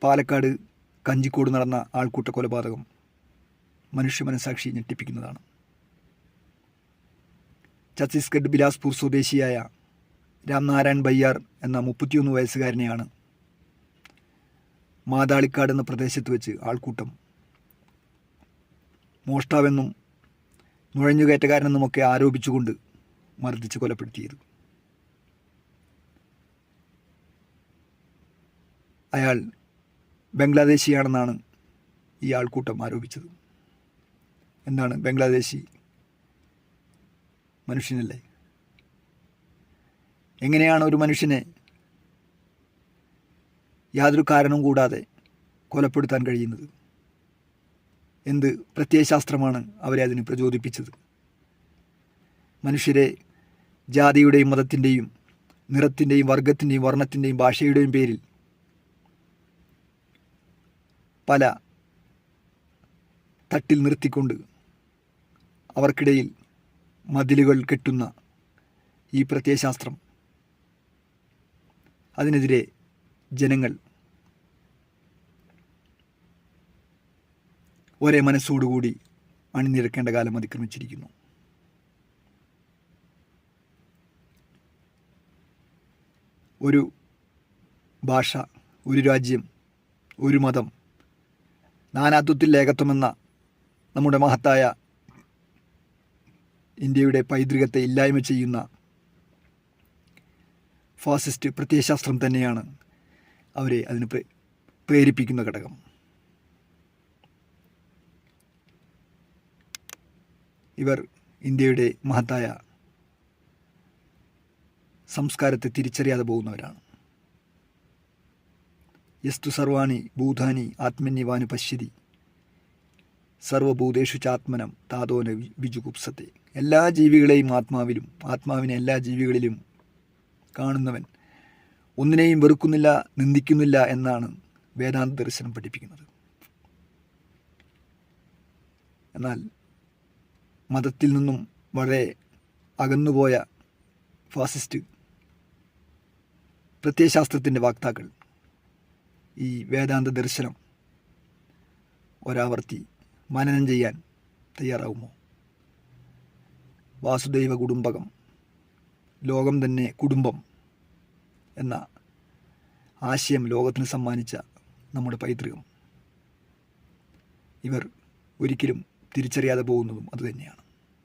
പാലക്കാട് കഞ്ചിക്കോട് നടന്ന ആൾക്കൂട്ട കൊലപാതകം മനുഷ്യ മനസാക്ഷി ഞെട്ടിപ്പിക്കുന്നതാണ്. ഛത്തീസ്ഗഡ് ബിലാസ്പൂർ സ്വദേശിയായ രാംനാരായൺ ബയ്യാർ എന്ന 31 വയസ്സുകാരനെയാണ് മാതാളിക്കാട് എന്ന പ്രദേശത്ത് വെച്ച് ആൾക്കൂട്ടം മോഷ്ടാവെന്നും നുഴഞ്ഞുകയറ്റക്കാരനെന്നുമൊക്കെ ആരോപിച്ചുകൊണ്ട് മർദ്ദിച്ച് കൊലപ്പെടുത്തിയത്. അയാൾ ബംഗ്ലാദേശിയാണെന്നാണ് ഈ ആൾക്കൂട്ടം ആരോപിച്ചത്. എന്താണ്, ബംഗ്ലാദേശി മനുഷ്യനല്ലേ? എങ്ങനെയാണ് ഒരു മനുഷ്യനെ യാതൊരു കാരണവും കൂടാതെ കൊലപ്പെടുത്താൻ കഴിയുന്നത്? എന്ത് പ്രത്യയശാസ്ത്രമാണ് അവരെ അതിന് പ്രചോദിപ്പിച്ചത്? മനുഷ്യരെ ജാതിയുടെയും മതത്തിൻ്റെയും നിറത്തിൻ്റെയും വർഗത്തിൻ്റെയും വർണ്ണത്തിൻ്റെയും ഭാഷയുടെയും പേരിൽ പല തട്ടിൽ നിർത്തിക്കൊണ്ട് അവർക്കിടയിൽ മതിലുകൾ കെട്ടുന്ന ഈ പ്രത്യയശാസ്ത്രം, അതിനെതിരെ ജനങ്ങൾ ഒരേ മനസ്സോടുകൂടി അണിനിരക്കേണ്ട കാലം അതിക്രമിച്ചിരിക്കുന്നു. ഒരു ഭാഷ, ഒരു രാജ്യം, ഒരു മതം, നാനാത്വത്തിൽ ഏകത്വമെന്ന നമ്മുടെ മഹത്തായ ഇന്ത്യയുടെ പൈതൃകത്തെ ഇല്ലായ്മ ചെയ്യുന്ന ഫാസിസ്റ്റ് പ്രത്യയശാസ്ത്രം തന്നെയാണ് അവരെ അതിന് പ്രേരിപ്പിക്കുന്ന ഘടകം. ഇവർ ഇന്ത്യയുടെ മഹത്തായ സംസ്കാരത്തെ തിരിച്ചറിയാതെ പോകുന്നവരാണ്. യസ്തു സർവാണി ഭൂതാനി ആത്മന്യവാനു പശ്യതി സർവഭൂതേഷു ചാത്മനം താതോന വിജുഗുപ്സത്തെ. എല്ലാ ജീവികളെയും ആത്മാവിലും, ആത്മാവിനെ എല്ലാ ജീവികളിലും കാണുന്നവൻ ഒന്നിനെയും വെറുക്കുന്നില്ല, നിന്ദിക്കുന്നില്ല എന്നാണ് വേദാന്ത ദർശനം പഠിപ്പിക്കുന്നത്. എന്നാൽ മതത്തിൽ നിന്നും വളരെ അകന്നുപോയ ഫാസിസ്റ്റ് പ്രത്യയശാസ്ത്രത്തിൻ്റെ വക്താക്കൾ ഈ വേദാന്ത ദർശനം ഒരാവർത്തി മനനം ചെയ്യാൻ തയ്യാറാവുമോ? വാസുദൈവ കുടുംബകം, ലോകം തന്നെ കുടുംബം എന്ന ആശയം ലോകത്തിന് സമ്മാനിച്ച നമ്മുടെ പൈതൃകം ഇവർ ഒരിക്കലും തിരിച്ചറിയാതെ പോകുന്നതും അതുതന്നെയാണ്.